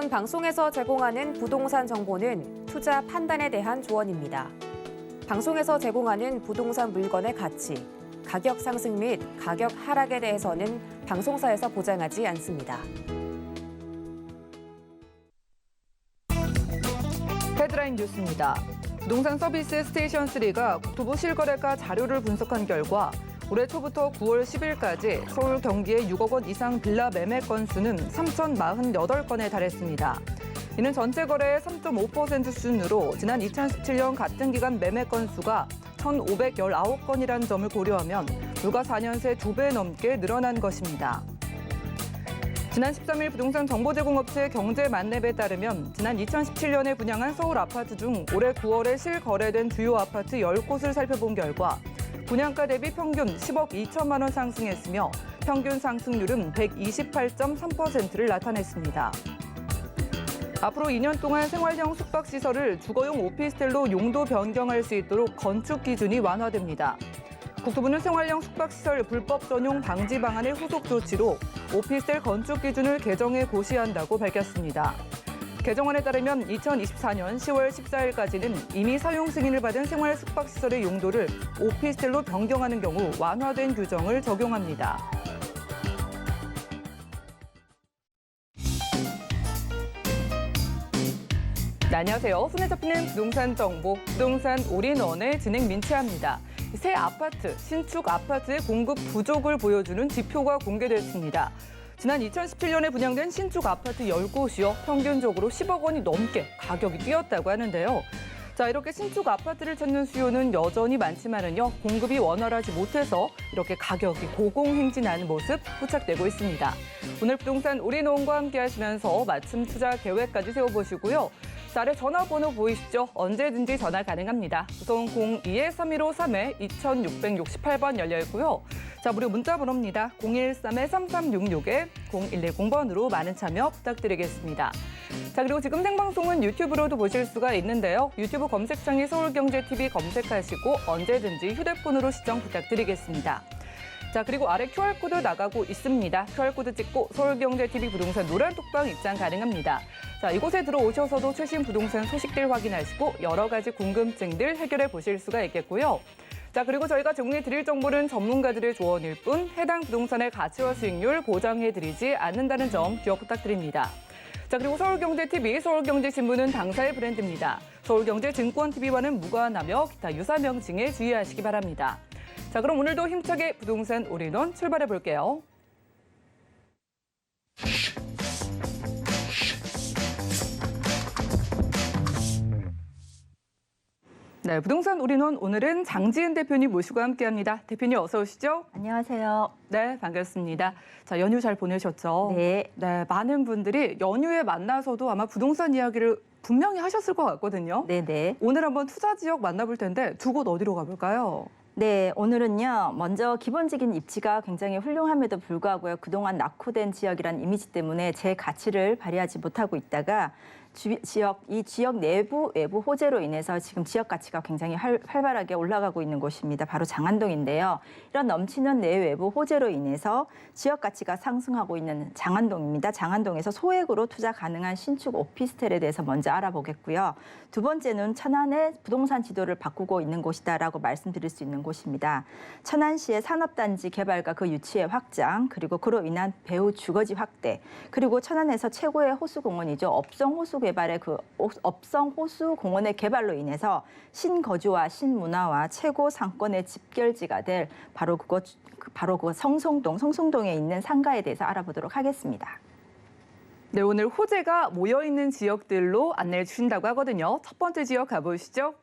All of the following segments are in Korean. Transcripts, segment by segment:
본 방송에서 제공하는 부동산 정보는 투자 판단에 대한 조언입니다. 방송에서 제공하는 부동산 물건의 가치, 가격 상승 및 가격 하락에 대해서는 방송사에서 보장하지 않습니다. 헤드라인 뉴스입니다. 부동산 서비스 스테이션3가 국토부 실거래가 자료를 분석한 결과 올해 초부터 9월 10일까지 서울 경기의 6억 원 이상 빌라 매매 건수는 3,048건에 달했습니다. 이는 전체 거래의 3.5% 수준으로 지난 2017년 같은 기간 매매 건수가 1,519건이라는 점을 고려하면 불과 4년 새 2배 넘게 늘어난 것입니다. 지난 13일 부동산 정보제공업체 경제만렙에 따르면 지난 2017년에 분양한 서울 아파트 중 올해 9월에 실거래된 주요 아파트 10곳을 살펴본 결과 분양가 대비 평균 10억 2천만 원 상승했으며 평균 상승률은 128.3%를 나타냈습니다. 앞으로 2년 동안 생활형 숙박시설을 주거용 오피스텔로 용도 변경할 수 있도록 건축 기준이 완화됩니다. 국토부는 생활형 숙박시설 불법 전용 방지 방안의 후속 조치로 오피스텔 건축 기준을 개정해 고시한다고 밝혔습니다. 개정안에 따르면 2024년 10월 14일까지는 이미 사용 승인을 받은 생활 숙박시설의 용도를 오피스텔로 변경하는 경우 완화된 규정을 적용합니다. 네, 안녕하세요. 손에 잡히는 부동산 정보, 부동산 올인원의 진행 민채합니다. 새 아파트, 신축 아파트의 공급 부족을 보여주는 지표가 공개됐습니다. 지난 2017년에 분양된 신축 아파트 10곳이요. 평균적으로 10억 원이 넘게 가격이 뛰었다고 하는데요. 자, 이렇게 신축 아파트를 찾는 수요는 여전히 많지만은요. 공급이 원활하지 못해서 이렇게 가격이 고공행진하는 모습 포착되고 있습니다. 오늘 부동산 올인원과 함께 하시면서 맞춤 투자 계획까지 세워보시고요. 자, 아래 전화번호 보이시죠? 언제든지 전화 가능합니다. 우선 02-3153-2668번 열려있고요. 자, 무료 문자 번호입니다. 013-3366-0110번으로 많은 참여 부탁드리겠습니다. 자, 그리고 지금 생방송은 유튜브로도 보실 수가 있는데요. 유튜브 검색창에 서울경제TV 검색하시고 언제든지 휴대폰으로 시청 부탁드리겠습니다. 자, 그리고 아래 QR코드 나가고 있습니다. QR코드 찍고 서울경제TV 부동산 노란 톡방 입장 가능합니다. 자, 이곳에 들어오셔서도 최신 부동산 소식들 확인하시고 여러 가지 궁금증들 해결해 보실 수가 있겠고요. 자, 그리고 저희가 제공해 드릴 정보는 전문가들의 조언일 뿐 해당 부동산의 가치와 수익률 보장해 드리지 않는다는 점 기억 부탁드립니다. 자, 그리고 서울경제TV, 서울경제신문은 당사의 브랜드입니다. 서울경제증권TV와는 무관하며 기타 유사 명칭에 주의하시기 바랍니다. 자, 그럼 오늘도 힘차게 부동산 올인원 출발해 볼게요. 네, 부동산 올인원 오늘은 장지은 대표님 모시고 함께합니다. 대표님 어서 오시죠. 안녕하세요. 네, 반갑습니다. 자, 연휴 잘 보내셨죠? 네. 네, 많은 분들이 연휴에 만나서도 아마 부동산 이야기를 분명히 하셨을 것 같거든요. 네네. 오늘 한번 투자 지역 만나볼 텐데 두 곳 어디로 가볼까요? 네, 오늘은요. 먼저 기본적인 입지가 굉장히 훌륭함에도 불구하고요. 그동안 낙후된 지역이란 이미지 때문에 제 가치를 발휘하지 못하고 있다가 이 지역 내부 외부 호재로 인해서 지금 지역 가치가 굉장히 활발하게 올라가고 있는 곳입니다. 바로 장안동인데요. 이런 넘치는 내외부 호재로 인해서 지역 가치가 상승하고 있는 장안동입니다. 장안동에서 소액으로 투자 가능한 신축 오피스텔에 대해서 먼저 알아보겠고요. 두 번째는 천안의 부동산 지도를 바꾸고 있는 곳이다라고 말씀드릴 수 있는 곳입니다. 천안시의 산업단지 개발과 그 유치의 확장, 그리고 그로 인한 배후 주거지 확대, 그리고 천안에서 최고의 호수공원이죠. 업성호수 개발의 그 업성호수공원의 개발로 인해서 신거주와 신문화와 최고 상권의 집결지가 될 바로 그거 성송동에 있는 상가에 대해서 알아보도록 하겠습니다. 네, 오늘 호재가 모여있는 지역들로 안내해 주신다고 하거든요. 첫 번째 지역 가보시죠.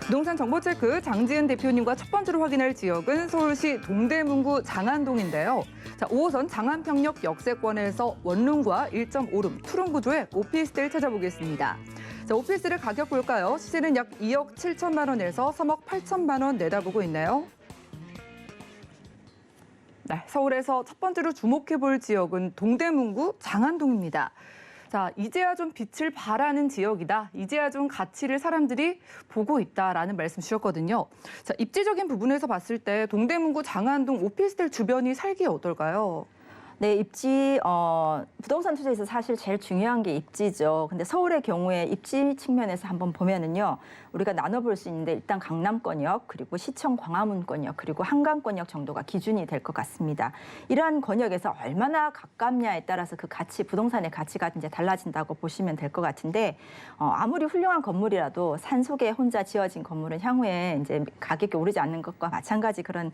부동산 정보체크 장지은 대표님과 첫 번째로 확인할 지역은 서울시 동대문구 장안동인데요. 자, 5호선 장안평역 역세권에서 원룸과 1.5룸, 투룸 구조의 오피스텔 찾아보겠습니다. 자, 오피스텔의 가격 볼까요? 시세는 약 2억 7천만 원에서 3억 8천만 원 내다보고 있네요. 네, 서울에서 첫 번째로 주목해 볼 지역은 동대문구 장안동입니다. 자, 이제야 좀 빛을 발하는 지역이다. 이제야 좀 가치를 사람들이 보고 있다라는 말씀 주셨거든요. 자, 입지적인 부분에서 봤을 때 동대문구 장안동 오피스텔 주변이 살기에 어떨까요? 네, 입지 부동산 투자에서 사실 제일 중요한 게 입지죠. 근데 서울의 경우에 입지 측면에서 한번 보면은요. 우리가 나눠볼 수 있는데 일단 강남권역, 그리고 시청 광화문권역, 그리고 한강권역 정도가 기준이 될 것 같습니다. 이러한 권역에서 얼마나 가깝냐에 따라서 그 가치, 부동산의 가치가 이제 달라진다고 보시면 될 것 같은데 아무리 훌륭한 건물이라도 산속에 혼자 지어진 건물은 향후에 이제 가격이 오르지 않는 것과 마찬가지 그런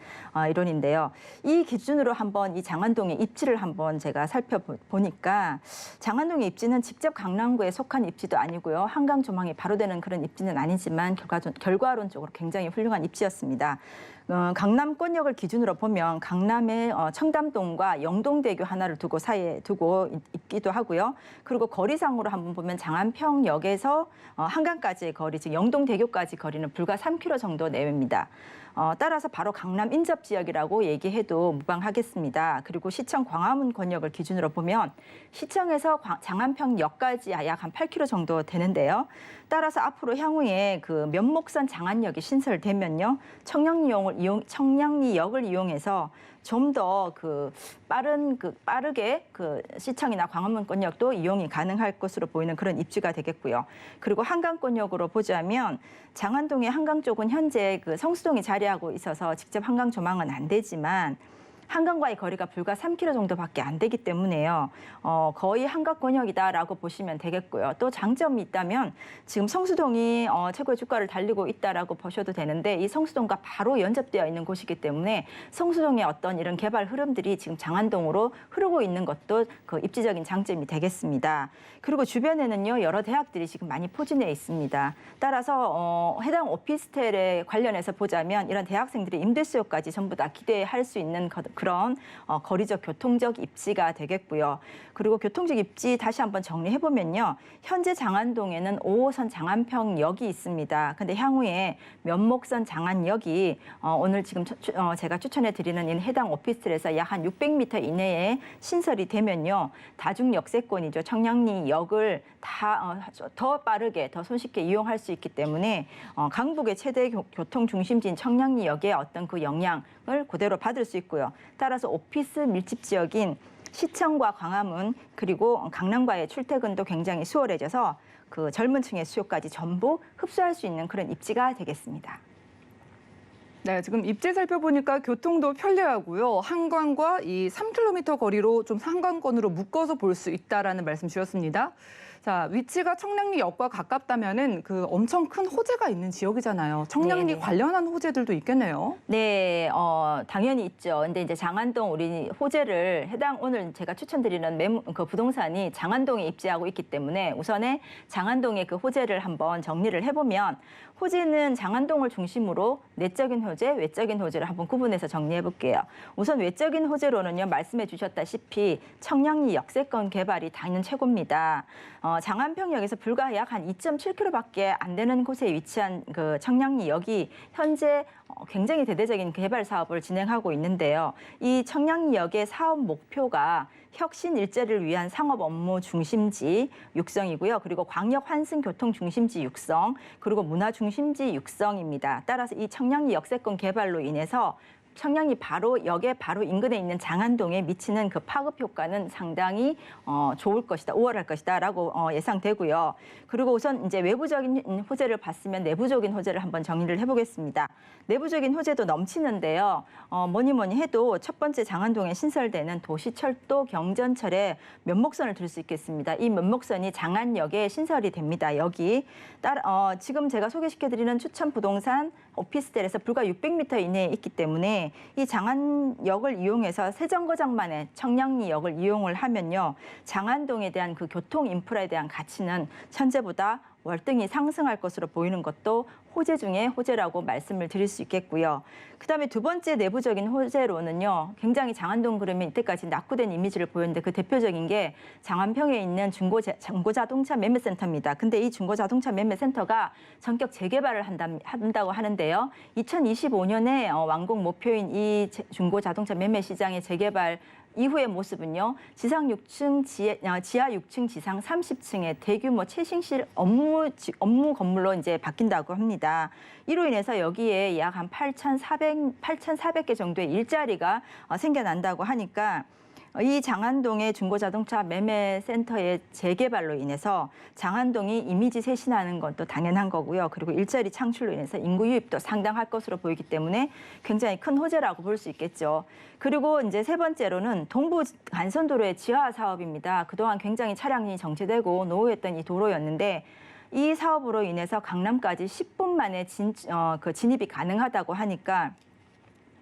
이론인데요. 이 기준으로 한번 이 장안동의 입지를 한번 제가 살펴보니까 장안동의 입지는 직접 강남구에 속한 입지도 아니고요. 한강 조망이 바로 되는 그런 입지는 아니지만 결과론적으로 굉장히 훌륭한 입지였습니다. 강남권역을 기준으로 보면 강남의 청담동과 영동대교 하나를 두고 사이에 두고 있기도 하고요. 그리고 거리상으로 한번 보면 장안평역에서 한강까지의 거리, 즉 영동대교까지 거리는 불과 3km 정도 내외입니다. 따라서 바로 강남 인접 지역이라고 얘기해도 무방하겠습니다. 그리고 시청 광화문 권역을 기준으로 보면 시청에서 장안평역까지 약 한 8km 정도 되는데요. 따라서 앞으로 향후에 그 면목선 장안역이 신설되면요, 청량리역을 이용해서 좀 더 빠르게 시청이나 광화문권역도 이용이 가능할 것으로 보이는 그런 입지가 되겠고요. 그리고 한강권역으로 보자면 장안동의 한강 쪽은 현재 그 성수동이 자리하고 있어서 직접 한강 조망은 안 되지만 한강과의 거리가 불과 3km 정도밖에 안 되기 때문에요. 거의 한강권역이다라고 보시면 되겠고요. 또 장점이 있다면 지금 성수동이 최고의 주가를 달리고 있다라고 보셔도 되는데 이 성수동과 바로 연접되어 있는 곳이기 때문에 성수동의 어떤 이런 개발 흐름들이 지금 장안동으로 흐르고 있는 것도 그 입지적인 장점이 되겠습니다. 그리고 주변에는요, 여러 대학들이 지금 많이 포진해 있습니다. 따라서 해당 오피스텔에 관련해서 보자면 이런 대학생들의 임대 수요까지 전부 다 기대할 수 있는 그런 거리적 교통적 입지가 되겠고요. 그리고 교통적 입지 다시 한번 정리해 보면요. 현재 장안동에는 5호선 장안평역이 있습니다. 근데 향후에 면목선 장안역이 오늘 지금 제가 추천해 드리는 이 해당 오피스텔에서 약 한 600m 이내에 신설이 되면요. 다중 역세권이죠. 청량리역을 더 빠르게, 더 손쉽게 이용할 수 있기 때문에 강북의 최대 교통 중심지인 청량리역의 어떤 그 영향을 그대로 받을 수 있고요. 따라서 오피스 밀집 지역인 시청과 광화문 그리고 강남과의 출퇴근도 굉장히 수월해져서 그 젊은 층의 수요까지 전부 흡수할 수 있는 그런 입지가 되겠습니다. 네, 지금 입지 살펴보니까 교통도 편리하고요. 한강과 이 3km 거리로 좀 한강권으로 묶어서 볼 수 있다라는 말씀 주셨습니다. 자, 위치가 청량리역과 가깝다면은 그 엄청 큰 호재가 있는 지역이잖아요. 청량리 네네. 관련한 호재들도 있겠네요. 네, 당연히 있죠. 근데 이제 장안동 우리 호재를 오늘 제가 추천드리는 그 부동산이 장안동에 입지하고 있기 때문에 우선에 장안동의 그 호재를 한번 정리를 해보면 호재는 장안동을 중심으로 내적인 호재, 외적인 호재를 한번 구분해서 정리해 볼게요. 우선 외적인 호재로는요, 말씀해 주셨다시피 청량리 역세권 개발이 당연 최고입니다. 장안평역에서 불과 약 한 2.7km밖에 안 되는 곳에 위치한 그 청량리역이 현재 굉장히 대대적인 개발 사업을 진행하고 있는데요. 이 청량리역의 사업 목표가 혁신 일자리를 위한 상업 업무 중심지 육성이고요. 그리고 광역 환승 교통 중심지 육성, 그리고 문화 중심지 육성입니다. 따라서 이 청량리 역세권 개발로 인해서 청량리 역에 바로 인근에 있는 장안동에 미치는 그 파급 효과는 상당히 좋을 것이다, 우월할 것이다라고 예상되고요. 그리고 우선 이제 외부적인 호재를 봤으면 내부적인 호재를 한번 정리를 해보겠습니다. 내부적인 호재도 넘치는데요. 뭐니 해도 첫 번째 장안동에 신설되는 도시철도 경전철의 면목선을 들 수 있겠습니다. 이 면목선이 장안역에 신설이 됩니다. 여기 지금 제가 소개시켜드리는 추천 부동산 오피스텔에서 불과 600m 이내에 있기 때문에 이 장안역을 이용해서 세정거장만의 청량리역을 이용을 하면요. 장안동에 대한 그 교통 인프라에 대한 가치는 현재보다 월등히 상승할 것으로 보이는 것도 호재 중에 호재라고 말씀을 드릴 수 있겠고요. 그다음에 두 번째 내부적인 호재로는요. 굉장히 장안동 그러면 이때까지 낙후된 이미지를 보였는데 그 대표적인 게 장안평에 있는 중고자동차 매매센터입니다. 근데 이 중고자동차 매매센터가 전격 재개발을 한다고 하는데요. 2025년에 완공 목표인 이 중고자동차 매매시장의 재개발 이후의 모습은요. 지하 6층, 지상 30층의 대규모 최신식 업무 건물로 이제 바뀐다고 합니다. 이로 인해서 여기에 약 한 8,400개 정도의 일자리가 생겨난다고 하니까 이 장안동의 중고자동차 매매센터의 재개발로 인해서 장안동이 이미지 쇄신하는 것도 당연한 거고요. 그리고 일자리 창출로 인해서 인구 유입도 상당할 것으로 보이기 때문에 굉장히 큰 호재라고 볼 수 있겠죠. 그리고 이제 세 번째로는 동부 간선도로의 지하 사업입니다. 그동안 굉장히 차량이 정체되고 노후했던 이 도로였는데 이 사업으로 인해서 강남까지 10분 만에 진입이 가능하다고 하니까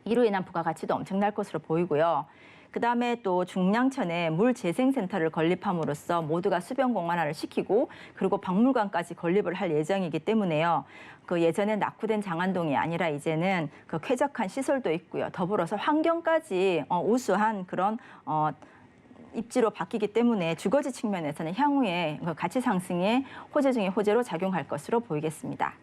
이로 인한 부가가치도 엄청날 것으로 보이고요. 그다음에 또 중량천에 물재생센터를 건립함으로써 모두가 수변 공원화를 시키고 그리고 박물관까지 건립을 할 예정이기 때문에요. 그 예전에 낙후된 장안동이 아니라 이제는 그 쾌적한 시설도 있고요. 더불어서 환경까지 우수한 그런 입지로 바뀌기 때문에 주거지 측면에서는 향후에 그 가치 상승의 호재 중의 호재로 작용할 것으로 보이겠습니다.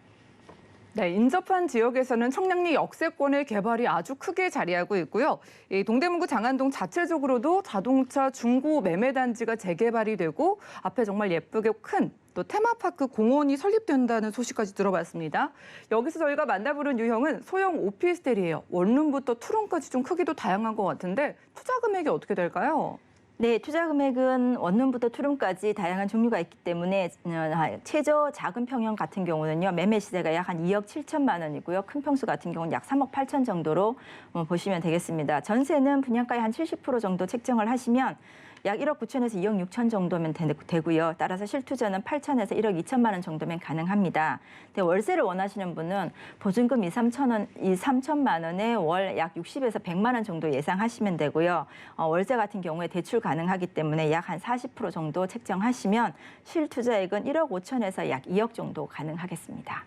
네, 인접한 지역에서는 청량리 역세권의 개발이 아주 크게 자리하고 있고요. 이 동대문구 장안동 자체적으로도 자동차 중고 매매 단지가 재개발이 되고 앞에 정말 예쁘게 큰 또 테마파크 공원이 설립된다는 소식까지 들어봤습니다. 여기서 저희가 만나보는 유형은 소형 오피스텔이에요. 원룸부터 투룸까지 좀 크기도 다양한 것 같은데 투자 금액이 어떻게 될까요? 네, 투자 금액은 원룸부터 투룸까지 다양한 종류가 있기 때문에 최저 작은 평형 같은 경우는요. 매매 시세가 약 한 2억 7천만 원이고요. 큰 평수 같은 경우는 약 3억 8천 정도로 보시면 되겠습니다. 전세는 분양가의 한 70% 정도 책정을 하시면 약 1억 9천에서 2억 6천 정도면 되고요. 따라서 실투자는 8천에서 1억 2천만 원 정도면 가능합니다. 근데 월세를 원하시는 분은 보증금 2, 3천만 원에 월 약 60에서 100만 원 정도 예상하시면 되고요. 월세 같은 경우에 대출 가능하기 때문에 약 한 40% 정도 책정하시면 실투자액은 1억 5천에서 약 2억 정도 가능하겠습니다.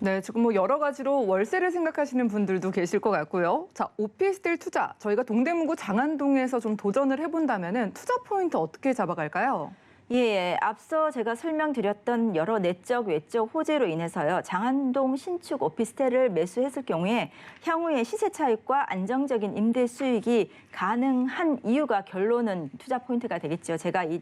네, 지금 뭐 여러 가지로 월세를 생각하시는 분들도 계실 것 같고요. 자, 오피스텔 투자. 저희가 동대문구 장안동에서 좀 도전을 해본다면은 투자 포인트 어떻게 잡아갈까요? 예, 앞서 제가 설명드렸던 여러 내적, 외적 호재로 인해서요. 장안동 신축 오피스텔을 매수했을 경우에 향후에 시세 차익과 안정적인 임대 수익이 가능한 이유가 결론은 투자 포인트가 되겠죠. 제가 이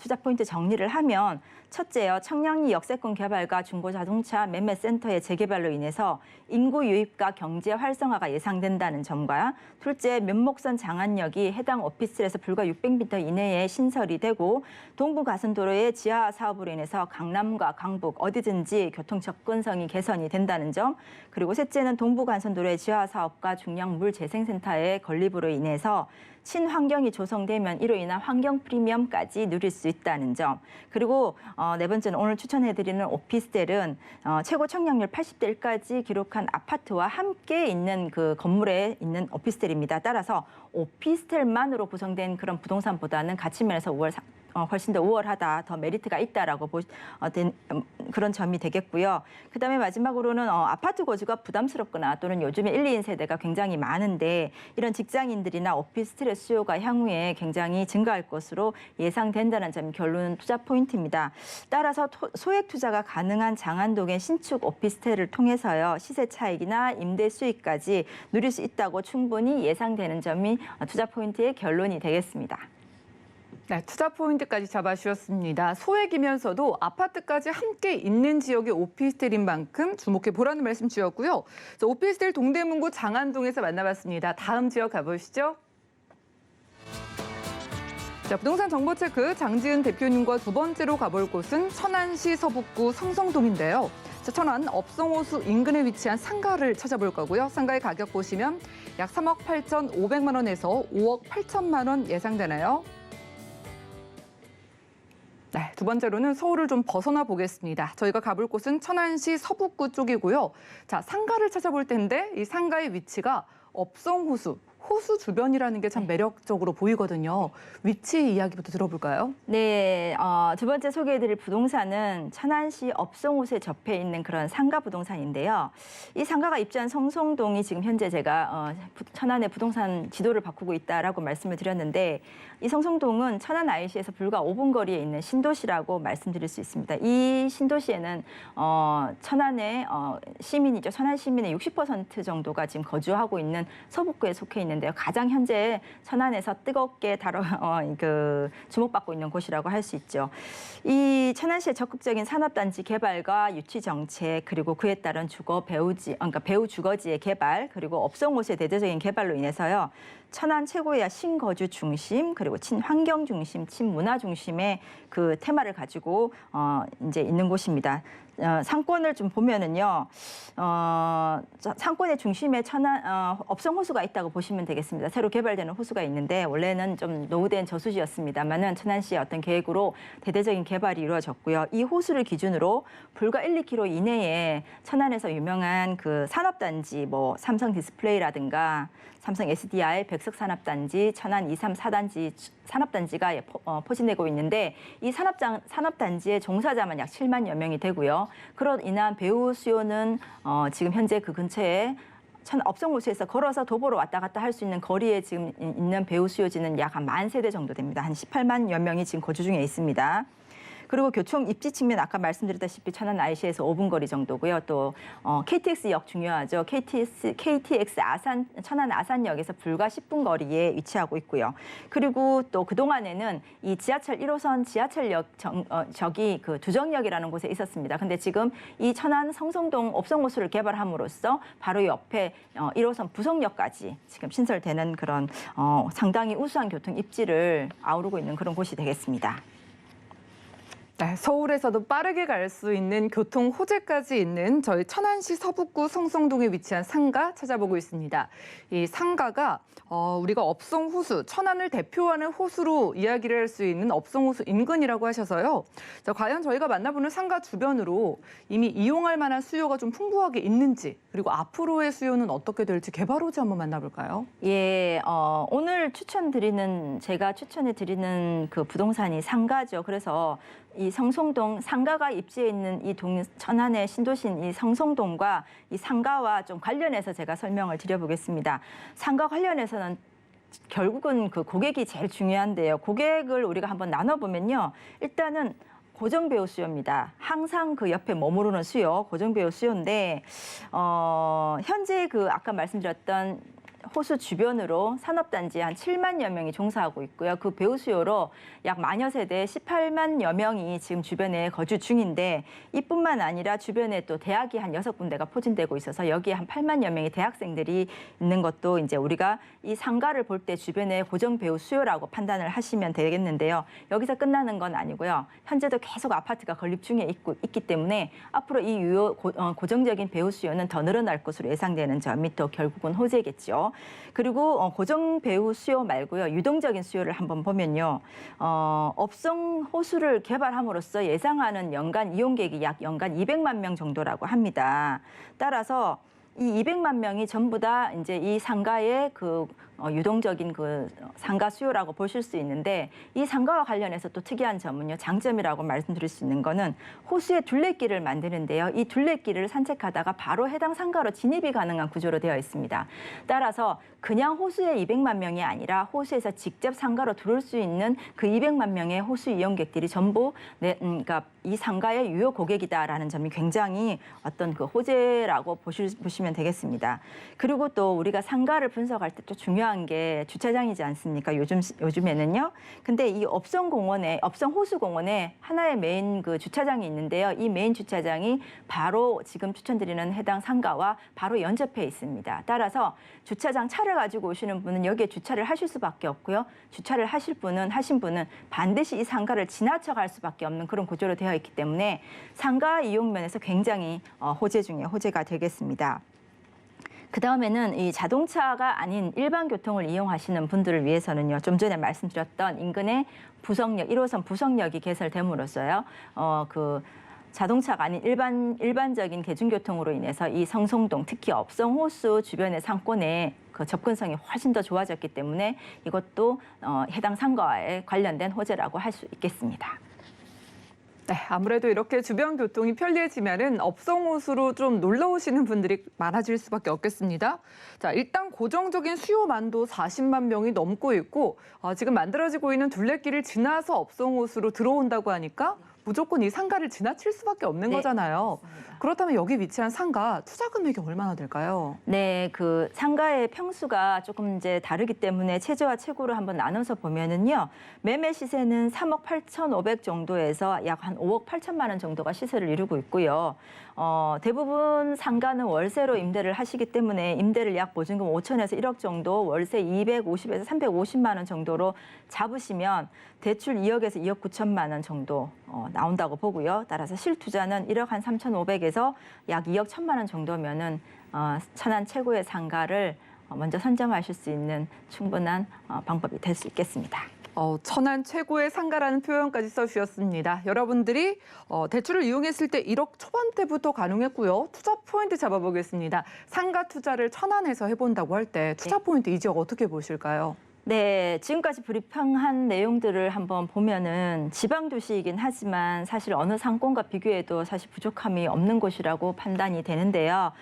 투자 포인트 정리를 하면 첫째요. 청량리 역세권 개발과 중고자동차 매매센터의 재개발로 인해서 인구 유입과 경제 활성화가 예상된다는 점과 둘째, 면목선 장안역이 해당 오피스텔에서 불과 600m 이내에 신설이 되고 동부 가선도로의 지하 사업으로 인해서 강남과 강북 어디든지 교통 접근성이 개선이 된다는 점, 그리고 셋째는 동부 가선도로의 지하 사업과 중량 물 재생센터의 건립으로 인해서 친환경이 조성되면 이로 인한 환경 프리미엄까지 누릴 수 있다는 점, 그리고 네 번째는 오늘 추천해드리는 오피스텔은 최고 청약률 80대 1까지 기록한 아파트와 함께 있는 그 건물에 있는 오피스텔입니다. 따라서 오피스텔만으로 구성된 그런 부동산보다는 가치 면에서 훨씬 더 우월하다, 더 메리트가 있다라고 그런 점이 되겠고요. 그다음에 마지막으로는 아파트 거주가 부담스럽거나 또는 요즘에 1, 2인 세대가 굉장히 많은데 이런 직장인들이나 오피스텔의 수요가 향후에 굉장히 증가할 것으로 예상된다는 점이 결론 투자 포인트입니다. 따라서 소액 투자가 가능한 장안동의 신축 오피스텔을 통해서요. 시세 차익이나 임대 수익까지 누릴 수 있다고 충분히 예상되는 점이 투자 포인트의 결론이 되겠습니다. 네, 투자 포인트까지 잡아주셨습니다. 소액이면서도 아파트까지 함께 있는 지역의 오피스텔인 만큼 주목해 보라는 말씀 주셨고요. 오피스텔 동대문구 장안동에서 만나봤습니다. 다음 지역 가보시죠. 자, 부동산 정보체크 장지은 대표님과 두 번째로 가볼 곳은 천안시 서북구 성성동인데요. 자, 천안 업성호수 인근에 위치한 상가를 찾아볼 거고요. 상가의 가격 보시면 약 3억 8,500만 원에서 5억 8천만 원 예상되나요? 네, 두 번째로는 서울을 좀 벗어나 보겠습니다. 저희가 가볼 곳은 천안시 서북구 쪽이고요. 자, 상가를 찾아볼 텐데 이 상가의 위치가 업성호수, 호수 주변이라는 게 참 매력적으로 보이거든요. 위치 이야기부터 들어볼까요? 네, 두 번째 소개해드릴 부동산은 천안시 업성호수에 접해 있는 그런 상가 부동산인데요. 이 상가가 입주한 성송동이 지금 현재 제가 천안의 부동산 지도를 바꾸고 있다라고 말씀을 드렸는데 이 성송동은 천안 IC에서 불과 5분 거리에 있는 신도시라고 말씀드릴 수 있습니다. 이 신도시에는 천안의 시민이죠. 천안 시민의 60% 정도가 지금 거주하고 있는 서북구에 속해 있는데요. 가장 현재 천안에서 뜨겁게 주목받고 있는 곳이라고 할 수 있죠. 이 천안시의 적극적인 산업단지 개발과 유치 정책, 그리고 그에 따른 배우 주거지의 개발, 그리고 업성호수의 대대적인 개발로 인해서요. 천안 최고의 신거주 중심, 그리고 친환경 중심, 친문화 중심의 그 테마를 가지고 이제 있는 곳입니다. 상권을 좀 보면은요, 상권의 중심에 천안 업성 호수가 있다고 보시면 되겠습니다. 새로 개발되는 호수가 있는데 원래는 좀 노후된 저수지였습니다만은 천안시의 어떤 계획으로 대대적인 개발이 이루어졌고요. 이 호수를 기준으로 불과 1, 2km 이내에 천안에서 유명한 그 산업단지, 뭐 삼성 디스플레이라든가 삼성 SDI 백석산업단지, 천안 2, 3, 4단지 산업단지가 포진되고 있는데 이 산업단지의 종사자만 약 7만여 명이 되고요. 그로 인한 배우 수요는 지금 현재 그 근처에 업성호수에서 걸어서 도보로 왔다 갔다 할 수 있는 거리에 지금 있는 배우 수요지는 약 한 10,000세대 정도 됩니다. 한 18만여 명이 지금 거주 중에 있습니다. 그리고 교통 입지 측면 아까 말씀드렸다시피 천안 IC에서 5분 거리 정도고요. 또 KTX역 중요하죠. KTX 천안 아산역에서 불과 10분 거리에 위치하고 있고요. 그리고 또 그동안에는 이 지하철 1호선 지하철역 저기 그 두정역이라는 곳에 있었습니다. 근데 지금 이 천안 성성동 업성호수를 개발함으로써 바로 옆에 1호선 부석역까지 지금 신설되는 그런 상당히 우수한 교통 입지를 아우르고 있는 그런 곳이 되겠습니다. 네, 서울에서도 빠르게 갈 수 있는 교통 호재까지 있는 저희 천안시 서북구 성성동에 위치한 상가 찾아보고 있습니다. 이 상가가 우리가 업성호수, 천안을 대표하는 호수로 이야기를 할 수 있는 업성호수 인근이라고 하셔서요. 자, 과연 저희가 만나보는 상가 주변으로 이미 이용할 만한 수요가 좀 풍부하게 있는지, 그리고 앞으로의 수요는 어떻게 될지 개발 호재 한번 만나볼까요? 예, 오늘 제가 추천해드리는 그 부동산이 상가죠. 그래서 이 성성동 상가가 입지해 있는 이 천안의 신도시인 이 성성동과 이 상가와 좀 관련해서 제가 설명을 드려보겠습니다. 상가 관련해서는 결국은 그 고객이 제일 중요한데요. 고객을 우리가 한번 나눠보면요. 일단은 고정 배우 수요입니다. 항상 그 옆에 머무르는 수요, 고정 배우 수요인데 현재 그 아까 말씀드렸던 호수 주변으로 산업단지에 한 7만여 명이 종사하고 있고요. 그 배우 수요로 약 만여 세대 18만여 명이 지금 주변에 거주 중인데 이뿐만 아니라 주변에 또 대학이 한 6군데가 포진되고 있어서 여기에 한 8만여 명의 대학생들이 있는 것도 이제 우리가 이 상가를 볼 때 주변에 고정 배우 수요라고 판단을 하시면 되겠는데요. 여기서 끝나는 건 아니고요. 현재도 계속 아파트가 건립 중에 있기 때문에 앞으로 이 고정적인 배우 수요는 더 늘어날 것으로 예상되는 점이 또 결국은 호재겠죠. 그리고 고정 배우 수요 말고요. 유동적인 수요를 한번 보면요. 업성 호수를 개발함으로써 예상하는 연간 이용객이 약 연간 200만 명 정도라고 합니다. 따라서 이 200만 명이 전부 다 이제 이 상가의 그 유동적인 그 상가 수요라고 보실 수 있는데 이 상가와 관련해서 또 특이한 점은요. 장점이라고 말씀드릴 수 있는 거는 호수에 둘레길을 만드는데요. 이 둘레길을 산책하다가 바로 해당 상가로 진입이 가능한 구조로 되어 있습니다. 따라서 그냥 호수에 200만 명이 아니라 호수에서 직접 상가로 들어올 수 있는 그 200만 명의 호수 이용객들이 전부 그러니까 이 상가의 유효 고객이다라는 점이 굉장히 어떤 그 호재라고 보시면 되겠습니다. 그리고 또 우리가 상가를 분석할 때 또 중요한 게 주차장이지 않습니까? 요즘에는요. 근데 이 업성 호수공원에 하나의 메인 그 주차장이 있는데요. 이 메인 주차장이 바로 지금 추천드리는 해당 상가와 바로 연접해 있습니다. 따라서 주차장 차를 가지고 오시는 분은 여기에 주차를 하실 수밖에 없고요. 주차를 하신 분은 반드시 이 상가를 지나쳐 갈 수밖에 없는 그런 구조로 되어 있기 때문에 상가 이용 면에서 굉장히 호재 중에 호재가 되겠습니다. 그다음에는 이 자동차가 아닌 일반 교통을 이용하시는 분들을 위해서는요. 좀 전에 말씀드렸던 인근의 부석역, 1호선 부석역이 개설됨으로써요. 그 자동차가 아닌 일반적인 대중교통으로 인해서 이 성성동, 특히 업성호수 주변의 상권의 그 접근성이 훨씬 더 좋아졌기 때문에 이것도 해당 상가와의 관련된 호재라고 할 수 있겠습니다. 네, 아무래도 이렇게 주변 교통이 편리해지면은 업성호수로 좀 놀러 오시는 분들이 많아질 수밖에 없겠습니다. 자, 일단 고정적인 수요만도 40만 명이 넘고 있고 지금 만들어지고 있는 둘레길을 지나서 업성호수로 들어온다고 하니까 무조건 이 상가를 지나칠 수밖에 없는 네, 거잖아요. 맞습니다. 그렇다면 여기 위치한 상가 투자 금액이 얼마나 될까요? 네, 그 상가의 평수가 조금 이제 다르기 때문에 최저와 최고를 한번 나눠서 보면은요. 매매 시세는 3억 8,500 정도에서 약 한 5억 8천만 원 정도가 시세를 이루고 있고요. 대부분 상가는 월세로 임대를 하시기 때문에 임대를 약 보증금 5천에서 1억 정도, 월세 250에서 350만 원 정도로 잡으시면 대출 2억에서 2억 9천만 원 정도 나온다고 보고요. 따라서 실투자는 1억 한 3,500에서 약 2억 1천만 원 정도면은 천안 최고의 상가를 먼저 선점하실 수 있는 충분한 방법이 될 수 있겠습니다. 천안 최고의 상가라는 표현까지 써주셨습니다. 여러분들이 대출을 이용했을 때 1억 초반대부터 가능했고요. 투자 포인트 잡아보겠습니다. 상가 투자를 천안에서 해본다고 할 때 투자 포인트 이 지역 어떻게 보실까요? 네, 지금까지 브리핑한 내용들을 한번 보면은 지방 도시이긴 하지만 사실 어느 상권과 비교해도 사실 부족함이 없는 곳이라고 판단이 되는데요.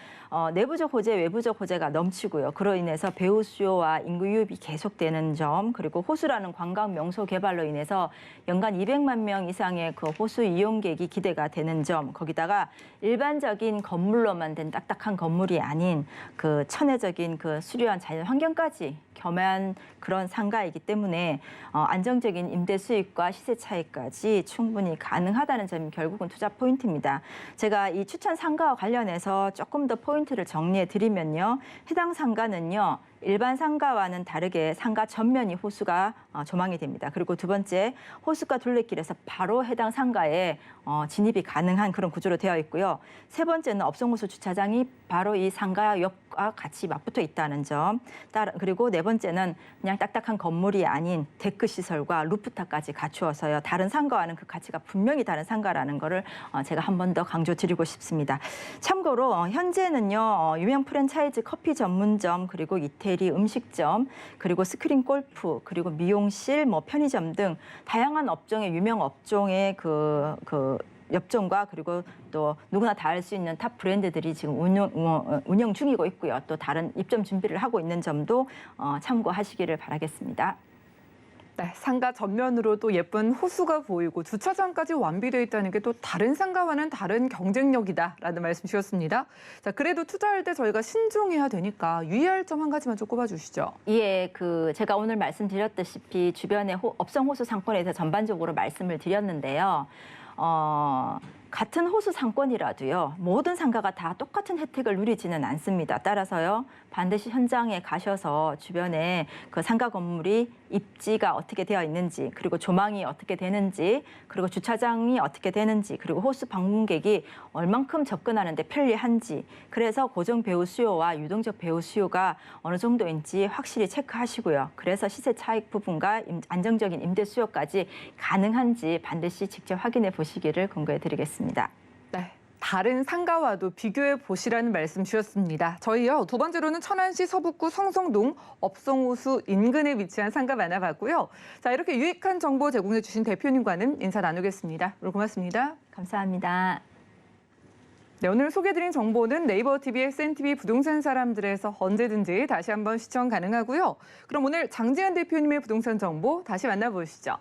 내부적 호재, 외부적 호재가 넘치고요. 그로 인해서 배우 수요와 인구 유입이 계속되는 점, 그리고 호수라는 관광 명소 개발로 인해서 연간 200만 명 이상의 그 호수 이용객이 기대가 되는 점, 거기다가 일반적인 건물로만 된 딱딱한 건물이 아닌 그 천혜적인 그 수려한 자연 환경까지 겸한 그런 상가이기 때문에 안정적인 임대 수익과 시세 차익까지 충분히 가능하다는 점이 결국은 투자 포인트입니다. 제가 이 추천 상가와 관련해서 조금 더 포인트를 정리해 드리면요. 해당 상가는요. 일반 상가와는 다르게 상가 전면이 호수가 조망이 됩니다. 그리고 두 번째, 호수가 둘레길에서 바로 해당 상가에 진입이 가능한 그런 구조로 되어 있고요. 세 번째는 업성호수 주차장이 바로 이 상가 옆과 같이 맞붙어 있다는 점. 그리고 네 번째는 그냥 딱딱한 건물이 아닌 데크 시설과 루프탑까지 갖추어서요. 다른 상가와는 그 가치가 분명히 다른 상가라는 거를 제가 한 번 더 강조드리고 싶습니다. 참고로 현재는요. 유명 프랜차이즈 커피 전문점, 그리고 이태리 음식점, 그리고 스크린 골프, 그리고 미용실, 편의점 등 다양한 업종의 유명 업종의 그 업종과 그리고 또 누구나 다 알 수 있는 탑 브랜드들이 지금 운영 중이고 있고요. 또 다른 입점 준비를 하고 있는 점도 참고하시기를 바라겠습니다. 네, 상가 전면으로도 예쁜 호수가 보이고 주차장까지 완비되어 있다는 게 또 다른 상가와는 다른 경쟁력이다라는 말씀 주셨습니다. 자, 그래도 투자할 때 저희가 신중해야 되니까 유의할 점 한 가지만 좀 꼽아주시죠. 예, 제가 오늘 말씀드렸다시피 주변의 업성 호수 상권에 대해서 전반적으로 말씀을 드렸는데요. 같은 호수 상권이라도요. 모든 상가가 다 똑같은 혜택을 누리지는 않습니다. 따라서요. 반드시 현장에 가셔서 주변에 그 상가 건물이 입지가 어떻게 되어 있는지, 그리고 조망이 어떻게 되는지, 그리고 주차장이 어떻게 되는지, 그리고 호수 방문객이 얼만큼 접근하는데 편리한지, 그래서 고정 배우 수요와 유동적 배우 수요가 어느 정도인지 확실히 체크하시고요. 그래서 시세 차익 부분과 안정적인 임대 수요까지 가능한지 반드시 직접 확인해 보시기를 권고해 드리겠습니다. 네. 다른 상가와도 비교해 보시라는 말씀 주셨습니다. 저희요, 두 번째로는 천안시 서북구 성성동 업성호수 인근에 위치한 상가 만나봤고요. 자, 이렇게 유익한 정보 제공해 주신 대표님과는 인사 나누겠습니다. 오늘 고맙습니다. 감사합니다. 네, 오늘 소개해드린 정보는 네이버 TV, SNTV 부동산 사람들에서 언제든지 다시 한번 시청 가능하고요. 그럼 오늘 장지한 대표님의 부동산 정보 다시 만나보시죠.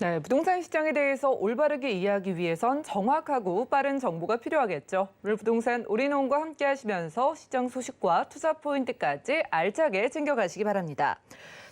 네, 부동산 시장에 대해서 올바르게 이해하기 위해선 정확하고 빠른 정보가 필요하겠죠. 오늘 부동산 올인원과 함께 하시면서 시장 소식과 투자 포인트까지 알차게 챙겨가시기 바랍니다.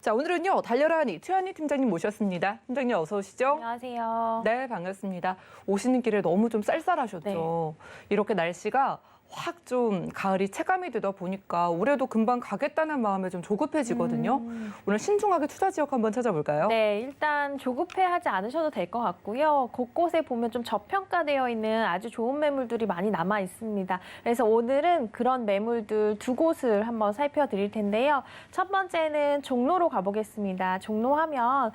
자, 오늘은요, 달려라 하니 최한희 팀장님 모셨습니다. 팀장님 어서 오시죠. 안녕하세요. 네, 반갑습니다. 오시는 길에 너무 좀 쌀쌀하셨죠. 네. 이렇게 날씨가 확 좀 가을이 체감이 되다 보니까 올해도 금방 가겠다는 마음에 좀 조급해지거든요. 오늘 신중하게 투자 지역 한번 찾아볼까요? 네, 일단 조급해하지 않으셔도 될 것 같고요. 곳곳에 보면 좀 저평가되어 있는 아주 좋은 매물들이 많이 남아 있습니다. 그래서 오늘은 그런 매물들 두 곳을 한번 살펴드릴 텐데요. 첫 번째는 종로로 가보겠습니다. 종로하면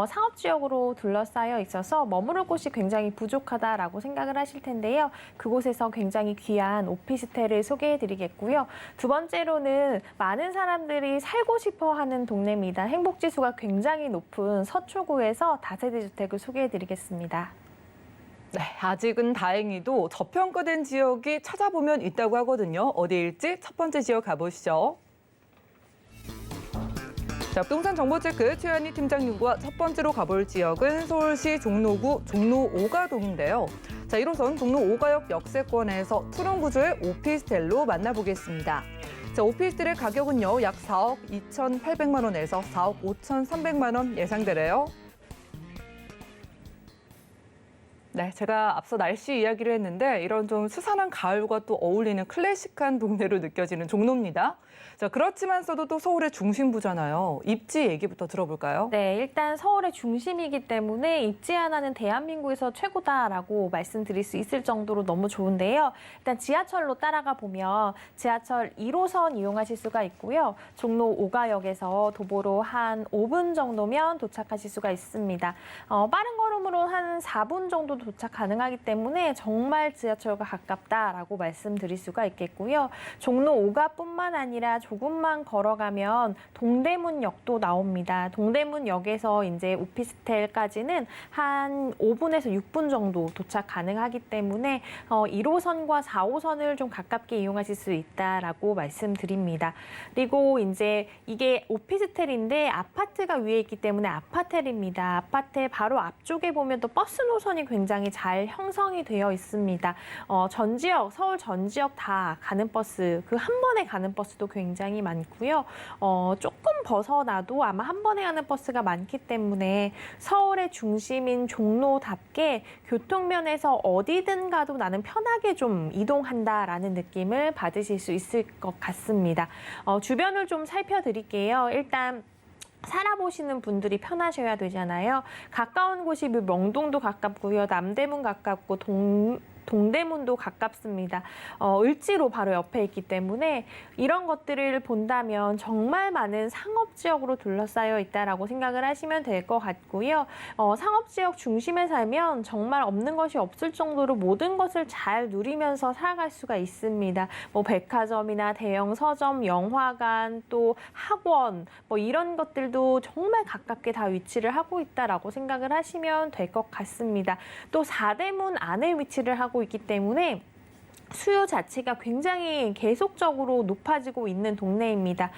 상업지역으로 둘러싸여 있어서 머무를 곳이 굉장히 부족하다라고 생각을 하실 텐데요. 그곳에서 굉장히 귀한 오피스텔을 소개해드리겠고요. 두 번째로는 많은 사람들이 살고 싶어하는 동네입니다. 행복지수가 굉장히 높은 서초구에서 다세대 주택을 소개해드리겠습니다. 네, 아직은 다행히도 저평가된 지역이 찾아보면 있다고 하거든요. 어디일지 첫 번째 지역 가보시죠. 자, 부동산 정보체크 최한희 팀장님과 첫 번째로 가볼 지역은 서울시 종로구 종로 5가동인데요. 자, 1호선 종로 5가역 역세권에서 푸른 구조의 오피스텔로 만나보겠습니다. 자, 오피스텔의 가격은요, 약 4억 2,800만 원에서 4억 5,300만 원 예상되래요. 네, 제가 앞서 날씨 이야기를 했는데 이런 좀 스산한 가을과 또 어울리는 클래식한 동네로 느껴지는 종로입니다. 자, 그렇지만서도 또 서울의 중심부잖아요. 입지 얘기부터 들어볼까요? 네, 일단 서울의 중심이기 때문에 입지 하나는 대한민국에서 최고다라고 말씀드릴 수 있을 정도로 너무 좋은데요. 일단 지하철로 따라가 보면 지하철 1호선 이용하실 수가 있고요. 종로 5가역에서 도보로 한 5분 정도면 도착하실 수가 있습니다. 빠른 걸음으로 한 4분 정도 도착 가능하기 때문에 정말 지하철과 가깝다라고 말씀드릴 수가 있겠고요. 종로 5가뿐만 아니라 조금만 걸어가면 동대문역도 나옵니다. 동대문역에서 이제 오피스텔까지는 한 5분에서 6분 정도 도착 가능하기 때문에 1호선과 4호선을 좀 가깝게 이용하실 수 있다라고 말씀드립니다. 그리고 이제 이게 오피스텔인데 아파트가 위에 있기 때문에 아파텔입니다. 아파트 바로 앞쪽에 보면 또 버스 노선이 굉장히 잘 형성이 되어 있습니다. 전 지역, 서울 전 지역 다 가는 버스, 그 한 번에 가는 버스도 굉장히 많고요. 조금 벗어나도 아마 한 번에 가는 버스가 많기 때문에 서울의 중심인 종로답게 교통면에서 어디든 가도 나는 편하게 좀 이동한다라는 느낌을 받으실 수 있을 것 같습니다. 주변을 좀 살펴드릴게요. 일단 살아보시는 분들이 편하셔야 되잖아요. 가까운 곳이 명동도 가깝고요. 남대문 가깝고 동대문도 가깝습니다. 을지로 바로 옆에 있기 때문에 이런 것들을 본다면 정말 많은 상업지역으로 둘러싸여 있다라고 생각을 하시면 될 것 같고요. 상업지역 중심에 살면 정말 없는 것이 없을 정도로 모든 것을 잘 누리면서 살아갈 수가 있습니다. 뭐 백화점이나 대형 서점, 영화관, 또 학원 뭐 이런 것들도 정말 가깝게 다 위치를 하고 있다라고 생각을 하시면 될 것 같습니다. 또 사대문 안에 위치를 하고 있기 때문에 수요 자체가 굉장히 계속적으로 높아지고 있는 동네입니다.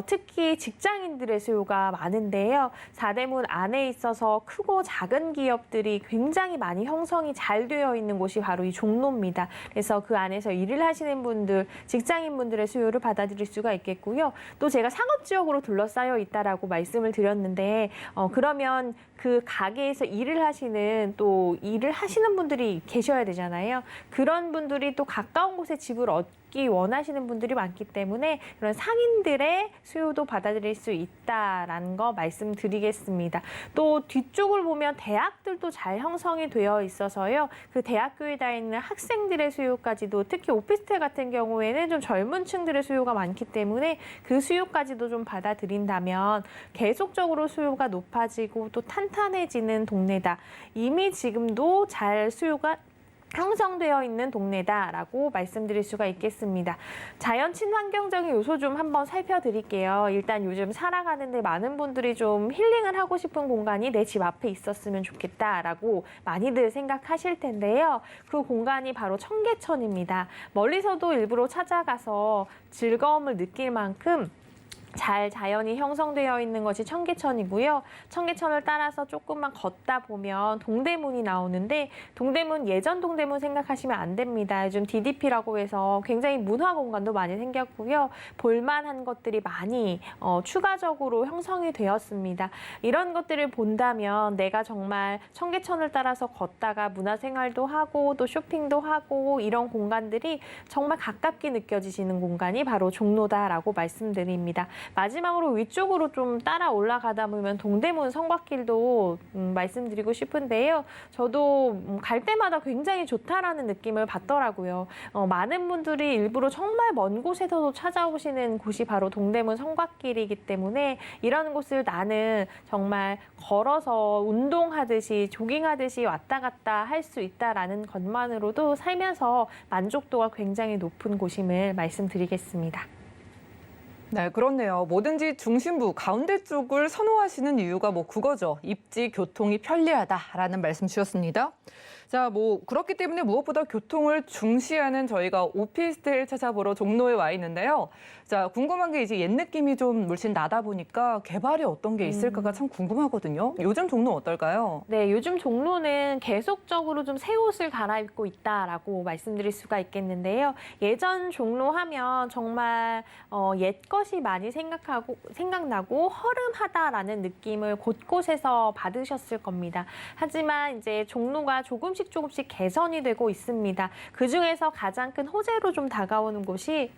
특히 직장인들의 수요가 많은데요. 사대문 안에 있어서 크고 작은 기업들이 굉장히 많이 형성이 잘 되어 있는 곳이 바로 이 종로입니다. 그래서 그 안에서 일을 하시는 분들, 직장인분들의 수요를 받아들일 수가 있겠고요. 또 제가 상업지역으로 둘러싸여 있다라고 말씀을 드렸는데 그러면 그 가게에서 일을 하시는 분들이 계셔야 되잖아요. 그런 분들이 또 가까운 곳에 집을 얻기 원하시는 분들이 많기 때문에 그런 상인들의 수요도 받아들일 수 있다라는 거 말씀드리겠습니다. 또 뒤쪽을 보면 대학들도 잘 형성이 되어 있어서요. 그 대학교에 다니는 학생들의 수요까지도 특히 오피스텔 같은 경우에는 좀 젊은 층들의 수요가 많기 때문에 그 수요까지도 좀 받아들인다면 계속적으로 수요가 높아지고 또 탄탄해지는 동네다. 이미 지금도 잘 수요가 형성되어 있는 동네다라고 말씀드릴 수가 있겠습니다. 자연 친환경적인 요소 좀 한번 살펴드릴게요. 일단 요즘 살아가는데 많은 분들이 좀 힐링을 하고 싶은 공간이 내 집 앞에 있었으면 좋겠다라고 많이들 생각하실 텐데요. 그 공간이 바로 청계천입니다. 멀리서도 일부러 찾아가서 즐거움을 느낄 만큼 잘 자연이 형성되어 있는 것이 청계천이고요. 청계천을 따라서 조금만 걷다 보면 동대문이 나오는데 동대문 예전 동대문 생각하시면 안 됩니다. 요즘 DDP라고 해서 굉장히 문화 공간도 많이 생겼고요. 볼만한 것들이 많이 추가적으로 형성이 되었습니다. 이런 것들을 본다면 내가 정말 청계천을 따라서 걷다가 문화생활도 하고 또 쇼핑도 하고 이런 공간들이 정말 가깝게 느껴지시는 공간이 바로 종로다라고 말씀드립니다. 마지막으로 위쪽으로 좀 따라 올라가다 보면 동대문 성곽길도 말씀드리고 싶은데요. 저도 갈 때마다 굉장히 좋다라는 느낌을 받더라고요. 많은 분들이 일부러 정말 먼 곳에서도 찾아오시는 곳이 바로 동대문 성곽길이기 때문에 이런 곳을 나는 정말 걸어서 운동하듯이 조깅하듯이 왔다 갔다 할 수 있다라는 것만으로도 살면서 만족도가 굉장히 높은 곳임을 말씀드리겠습니다. 네, 그렇네요. 뭐든지 중심부, 가운데 쪽을 선호하시는 이유가 그거죠. 입지, 교통이 편리하다라는 말씀 주셨습니다. 자, 그렇기 때문에 무엇보다 교통을 중시하는 저희가 오피스텔 찾아보러 종로에 와 있는데요. 자, 궁금한 게 이제 옛 느낌이 좀 물씬 나다 보니까 개발이 어떤 게 있을까가 참 궁금하거든요. 요즘 종로 어떨까요? 네, 요즘 종로는 계속적으로 좀 새 옷을 갈아입고 있다라고 말씀드릴 수가 있겠는데요. 예전 종로 하면 정말 옛 것이 많이 생각나고 허름하다라는 느낌을 곳곳에서 받으셨을 겁니다. 하지만 이제 종로가 조금씩 개선이 되고 있습니다. 그중에서 가장 큰 호재로 좀 다가오는 것이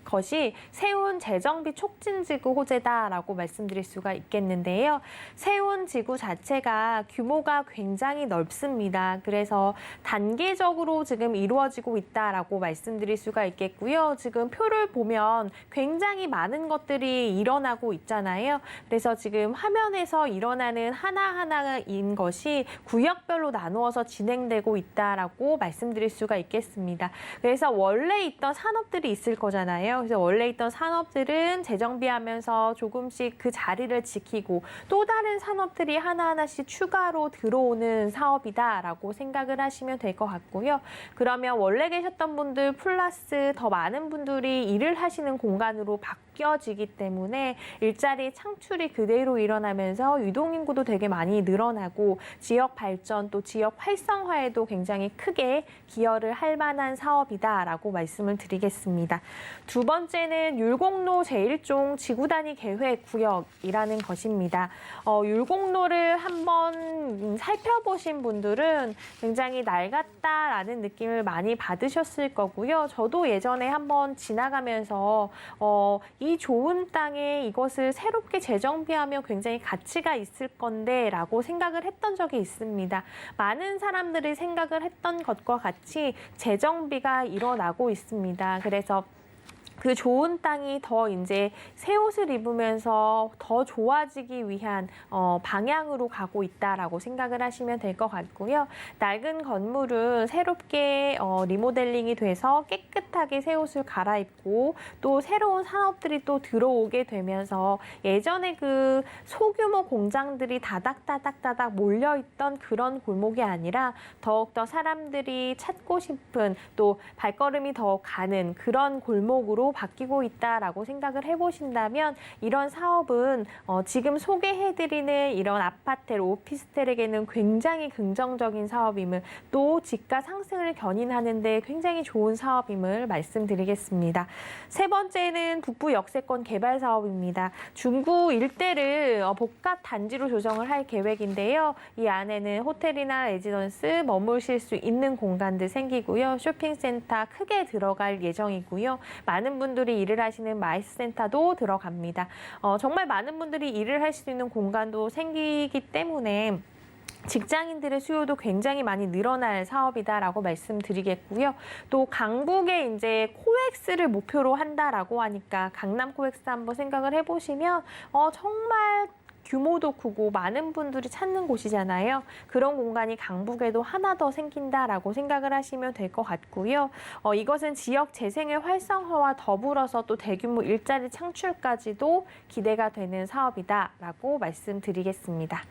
세운 재정비 촉진지구 호재다라고 말씀드릴 수가 있겠는데요. 세운 지구 자체가 규모가 굉장히 넓습니다. 그래서 단계적으로 지금 이루어지고 있다라고 말씀드릴 수가 있겠고요. 지금 표를 보면 굉장히 많은 것들이 일어나고 있잖아요. 그래서 지금 화면에서 일어나는 하나하나인 것이 구역별로 나누어서 진행되고 있다라고 말씀드릴 수가 있겠습니다. 그래서 원래 있던 산업들이 있을 거잖아요. 그래서 원래 있던 산업들은 재정비하면서 조금씩 그 자리를 지키고 또 다른 산업들이 하나하나씩 추가로 들어오는 사업이다라고 생각을 하시면 될 것 같고요. 그러면 원래 계셨던 분들 플러스 더 많은 분들이 일을 하시는 공간으로 바뀌어지기 때문에 일자리 창출이 그대로 일어나면서 유동인구도 되게 많이 늘어나고 지역 발전 또 지역 활성화에도 굉장히 크게 기여를 할 만한 사업이다라고 말씀을 드리겠습니다. 두 번째는 율곡로 제1종 지구단위 계획 구역이라는 것입니다. 율곡로를 한번 살펴보신 분들은 굉장히 낡았다라는 느낌을 많이 받으셨을 거고요. 저도 예전에 한번 지나가면서 이 좋은 땅에 이것을 새롭게 재정비하면 굉장히 가치가 있을 건데 라고 생각을 했던 적이 있습니다. 많은 사람들이 생각을 했던 것과 같이 재정비가 일어나고 있습니다. 그래서 그 좋은 땅이 더 이제 새 옷을 입으면서 더 좋아지기 위한 방향으로 가고 있다라고 생각을 하시면 될 것 같고요. 낡은 건물은 새롭게 리모델링이 돼서 깨끗하게 새 옷을 갈아입고 또 새로운 산업들이 또 들어오게 되면서 예전에 그 소규모 공장들이 다닥다닥 몰려있던 그런 골목이 아니라 더욱더 사람들이 찾고 싶은 또 발걸음이 더 가는 그런 골목으로 바뀌고 있다라고 생각을 해보신다면 이런 사업은 지금 소개해드리는 이런 아파트, 오피스텔에게는 굉장히 긍정적인 사업임을 또 집가 상승을 견인하는 데 굉장히 좋은 사업임을 말씀드리겠습니다. 세 번째는 북부 역세권 개발 사업입니다. 중구 일대를 복합 단지로 조성을 할 계획인데요. 이 안에는 호텔이나 레지던스 머무실 수 있는 공간들 생기고요. 쇼핑센터 크게 들어갈 예정이고요. 많은 분들이 일을 하시는 마이스센터도 들어갑니다. 정말 많은 분들이 일을 할 수 있는 공간도 생기기 때문에 직장인들의 수요도 굉장히 많이 늘어날 사업이다라고 말씀드리겠고요. 또 강북에 이제 코엑스를 목표로 한다라고 하니까 강남 코엑스 한번 생각을 해보시면 정말 규모도 크고 많은 분들이 찾는 곳이잖아요. 그런 공간이 강북에도 하나 더 생긴다라고 생각을 하시면 될 것 같고요. 이것은 지역 재생의 활성화와 더불어서 또 대규모 일자리 창출까지도 기대가 되는 사업이다라고 말씀드리겠습니다.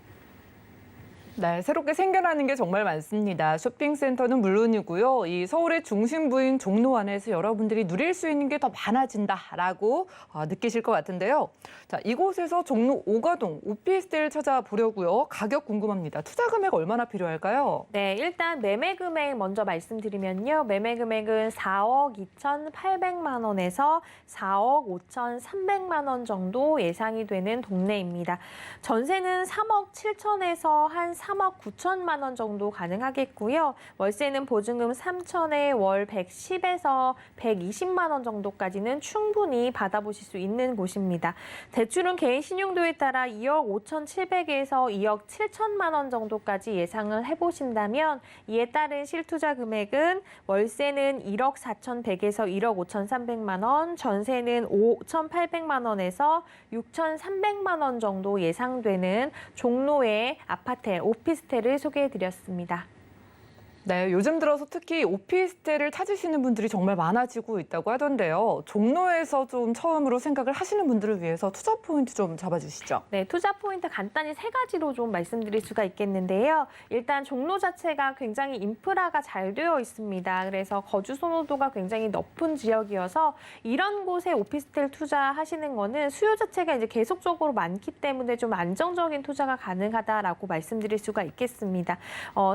네, 새롭게 생겨나는 게 정말 많습니다. 쇼핑센터는 물론이고요. 이 서울의 중심부인 종로 안에서 여러분들이 누릴 수 있는 게 더 많아진다라고 느끼실 것 같은데요. 자, 이곳에서 종로 5가동 오피스텔 찾아보려고요. 가격 궁금합니다. 투자 금액 얼마나 필요할까요? 네, 일단 매매 금액 먼저 말씀드리면요. 매매 금액은 4억 2,800만 원에서 4억 5,300만 원 정도 예상이 되는 동네입니다. 전세는 3억 7천에서 한 3억 9천만 원 정도 가능하겠고요. 월세는 보증금 3천에 월 110에서 120만 원 정도까지는 충분히 받아보실 수 있는 곳입니다. 대출은 개인 신용도에 따라 2억 5,700에서 2억 7천만 원 정도까지 예상을 해보신다면 이에 따른 실투자 금액은 월세는 1억 4,100에서 1억 5,300만 원, 전세는 5,800만 원에서 6,300만 원 정도 예상되는 종로의 아파트, 오피스텔을 소개해드렸습니다. 네, 요즘 들어서 특히 오피스텔을 찾으시는 분들이 정말 많아지고 있다고 하던데요. 종로에서 좀 처음으로 생각을 하시는 분들을 위해서 투자 포인트 좀 잡아주시죠. 네, 투자 포인트 간단히 세 가지로 좀 말씀드릴 수가 있겠는데요. 일단 종로 자체가 굉장히 인프라가 잘 되어 있습니다. 그래서 거주 선호도가 굉장히 높은 지역이어서 이런 곳에 오피스텔 투자하시는 거는 수요 자체가 이제 계속적으로 많기 때문에 좀 안정적인 투자가 가능하다라고 말씀드릴 수가 있겠습니다.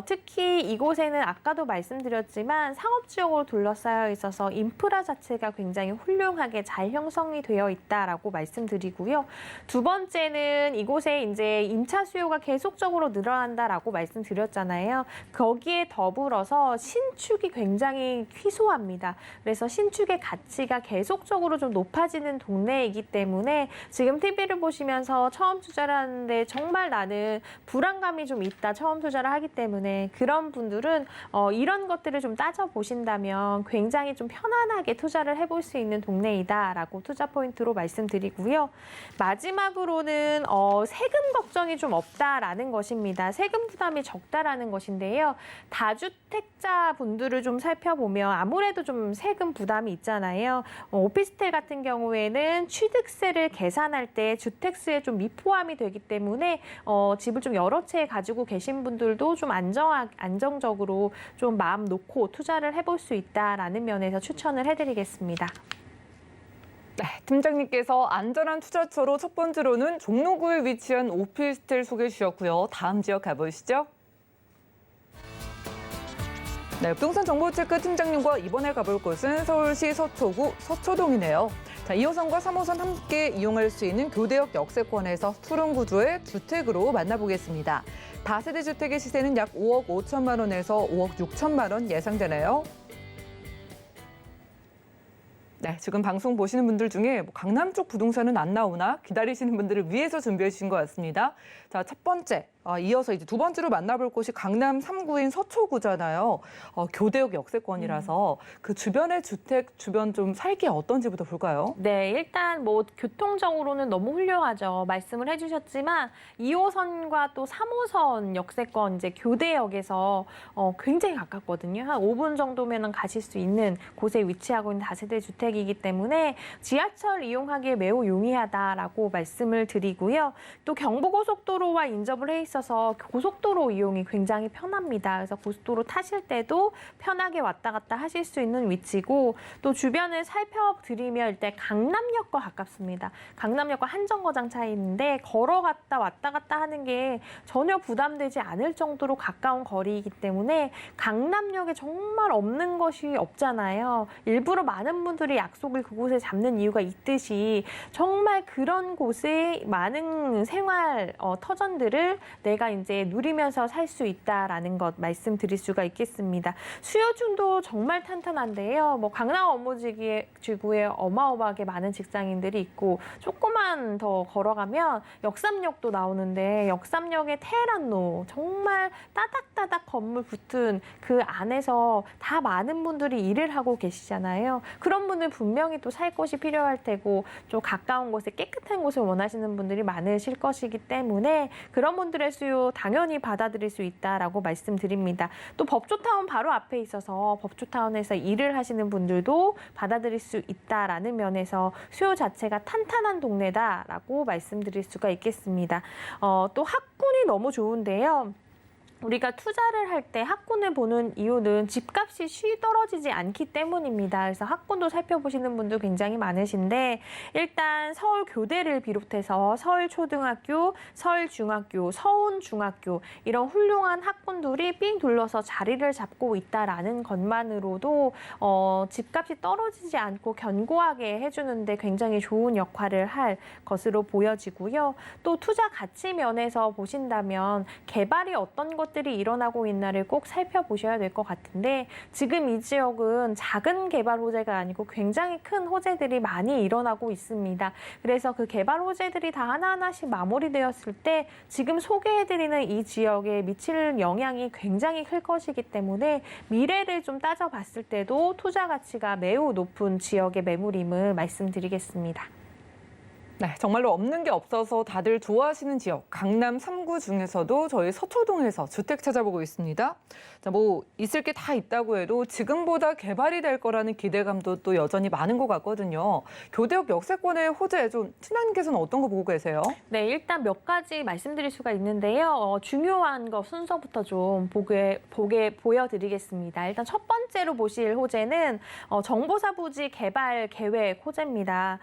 특히 이곳에는 아까도 말씀드렸지만 상업지역으로 둘러싸여 있어서 인프라 자체가 굉장히 훌륭하게 잘 형성이 되어 있다라고 말씀드리고요. 두 번째는 이곳에 이제 임차 수요가 계속적으로 늘어난다라고 말씀드렸잖아요. 거기에 더불어서 신축이 굉장히 희소합니다. 그래서 신축의 가치가 계속적으로 좀 높아지는 동네이기 때문에 지금 TV를 보시면서 처음 투자를 하는데 정말 나는 불안감이 좀 있다. 처음 투자를 하기 때문에 그런 분들은 이런 것들을 좀 따져보신다면 굉장히 좀 편안하게 투자를 해볼 수 있는 동네이다라고 투자 포인트로 말씀드리고요. 마지막으로는 세금 걱정이 좀 없다라는 것입니다. 세금 부담이 적다라는 것인데요. 다주택자 분들을 좀 살펴보면 아무래도 좀 세금 부담이 있잖아요. 오피스텔 같은 경우에는 취득세를 계산할 때 주택수에 좀 미포함이 되기 때문에 집을 좀 여러 채 가지고 계신 분들도 좀 안정적으로 좀 마음 놓고 투자를 해볼 수 있다라는 면에서 추천을 해드리겠습니다. 네, 팀장님께서 안전한 투자처로 첫 번째로는 종로구에 위치한 오피스텔 소개해 주셨고요. 다음 지역 가보시죠. 네, 부동산 정보체크 팀장님과 이번에 가볼 곳은 서울시 서초구 서초동이네요. 자, 2호선과 3호선 함께 이용할 수 있는 교대역 역세권에서 푸른 구조의 주택으로 만나보겠습니다. 다세대 주택의 시세는 약 5억 5천만 원에서 5억 6천만 원 예상되네요. 네, 지금 방송 보시는 분들 중에 강남 쪽 부동산은 안 나오나 기다리시는 분들을 위해서 준비해 주신 것 같습니다. 자, 첫 번째, 이어서 이제 두 번째로 만나볼 곳이 강남 3구인 서초구잖아요. 교대역 역세권이라서 그 주변의 주택 주변 좀 살기 어떤지부터 볼까요? 네, 일단 뭐 교통적으로는 너무 훌륭하죠. 말씀을 해주셨지만 2호선과 또 3호선 역세권 이제 교대역에서 굉장히 가깝거든요. 한 5분 정도면 가실 수 있는 곳에 위치하고 있는 다세대 주택이기 때문에 지하철 이용하기에 매우 용이하다라고 말씀을 드리고요. 또 경부고속도로와 인접을 해 있어서 고속도로 이용이 굉장히 편합니다. 그래서 고속도로 타실 때도 편하게 왔다 갔다 하실 수 있는 위치고 또 주변을 살펴드리면 일단 강남역과 가깝습니다. 강남역과 한정거장 차이인데 걸어갔다 왔다 갔다 하는 게 전혀 부담되지 않을 정도로 가까운 거리이기 때문에 강남역에 정말 없는 것이 없잖아요. 일부러 많은 분들이 약속을 그곳에 잡는 이유가 있듯이 정말 그런 곳에 많은 생활 터전들을 내가 이제 누리면서 살 수 있다라는 것 말씀드릴 수가 있겠습니다. 수요층도 정말 탄탄한데요. 뭐 강남 업무지구에 어마어마하게 많은 직장인들이 있고 조금만 더 걸어가면 역삼역도 나오는데 역삼역의 테헤란로 정말 따닥따닥 건물 붙은 그 안에서 다 많은 분들이 일을 하고 계시잖아요. 그런 분들 분명히 또 살 곳이 필요할 테고 좀 가까운 곳에 깨끗한 곳을 원하시는 분들이 많으실 것이기 때문에 그런 분들의 수요 당연히 받아들일 수 있다라고 말씀드립니다. 또 법조타운 바로 앞에 있어서 법조타운에서 일을 하시는 분들도 받아들일 수 있다라는 면에서 수요 자체가 탄탄한 동네다라고 말씀드릴 수가 있겠습니다. 또 학군이 너무 좋은데요. 우리가 투자를 할 때 학군을 보는 이유는 집값이 쉬 떨어지지 않기 때문입니다. 그래서 학군도 살펴보시는 분도 굉장히 많으신데 일단 서울 교대를 비롯해서 서울초등학교, 서울중학교, 서운중학교 이런 훌륭한 학군들이 삥 둘러서 자리를 잡고 있다라는 것만으로도 집값이 떨어지지 않고 견고하게 해주는데 굉장히 좋은 역할을 할 것으로 보여지고요. 또 투자 가치 면에서 보신다면 개발이 어떤 것들이 일어나고 있나를 꼭 살펴보셔야 될 것 같은데 지금 이 지역은 작은 개발 호재가 아니고 굉장히 큰 호재들이 많이 일어나고 있습니다. 그래서 그 개발 호재들이 다 하나하나씩 마무리되었을 때 지금 소개해드리는 이 지역에 미칠 영향이 굉장히 클 것이기 때문에 미래를 좀 따져봤을 때도 투자 가치가 매우 높은 지역의 매물임을 말씀드리겠습니다. 네, 정말로 없는 게 없어서 다들 좋아하시는 지역, 강남 3구 중에서도 저희 서초동에서 주택 찾아보고 있습니다. 자, 뭐 있을 게 다 있다고 해도 지금보다 개발이 될 거라는 기대감도 또 여전히 많은 것 같거든요. 교대역 역세권의 호재, 좀 팀장님께서는 어떤 거 보고 계세요? 네, 일단 몇 가지 말씀드릴 수가 있는데요. 중요한 거 순서부터 좀 보여드리겠습니다. 일단 첫 번째로 보실 호재는 정보사 부지 개발 계획 호재입니다.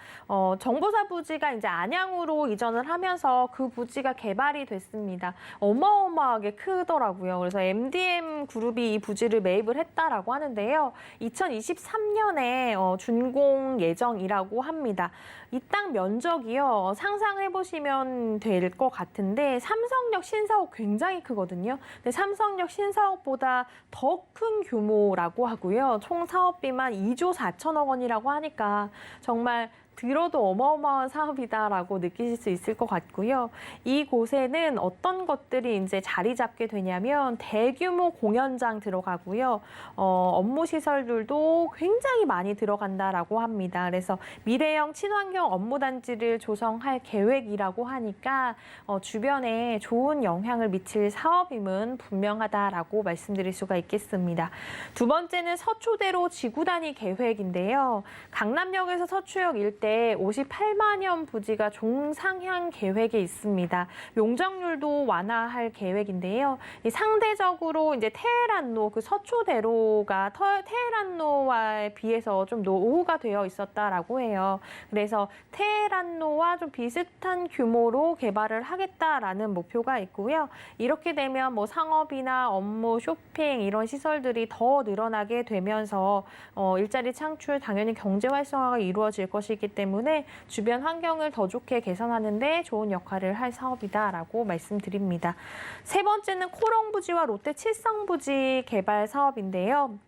정보사 부지가 이제 안양으로 이전을 하면서 그 부지가 개발이 됐습니다. 어마어마하게 크더라고요. 그래서 MDM 그룹이 이 부지를 매입을 했다라고 하는데요. 2023년에 준공 예정이라고 합니다. 이 땅 면적이요. 상상해 보시면 될 것 같은데 삼성역 신사옥 굉장히 크거든요. 근데 삼성역 신사옥보다 더 큰 규모라고 하고요. 총 사업비만 2조 4천억 원이라고 하니까 정말 들어도 어마어마한 사업이다라고 느끼실 수 있을 것 같고요. 이곳에는 어떤 것들이 이제 자리 잡게 되냐면 대규모 공연장 들어가고요. 업무 시설들도 굉장히 많이 들어간다라고 합니다. 그래서 미래형 친환경 업무단지를 조성할 계획이라고 하니까 주변에 좋은 영향을 미칠 사업임은 분명하다라고 말씀드릴 수가 있겠습니다. 두 번째는 서초대로 지구 단위 계획인데요. 강남역에서 서초역 일대 58만여 부지가 종상향 계획에 있습니다. 용적률도 완화할 계획인데요. 상대적으로 이제 테헤란로 그 서초대로가 테헤란로에 비해서 좀 노후가 되어 있었다라고 해요. 그래서 테헤란로와 좀 비슷한 규모로 개발을 하겠다라는 목표가 있고요. 이렇게 되면 뭐 상업이나 업무, 쇼핑 이런 시설들이 더 늘어나게 되면서 일자리 창출, 당연히 경제 활성화가 이루어질 것이기 때문에 주변 환경을 더 좋게 개선하는 데 좋은 역할을 할 사업이다라고 말씀드립니다. 세 번째는 코롱부지와 롯데 칠성부지 개발 사업인데요.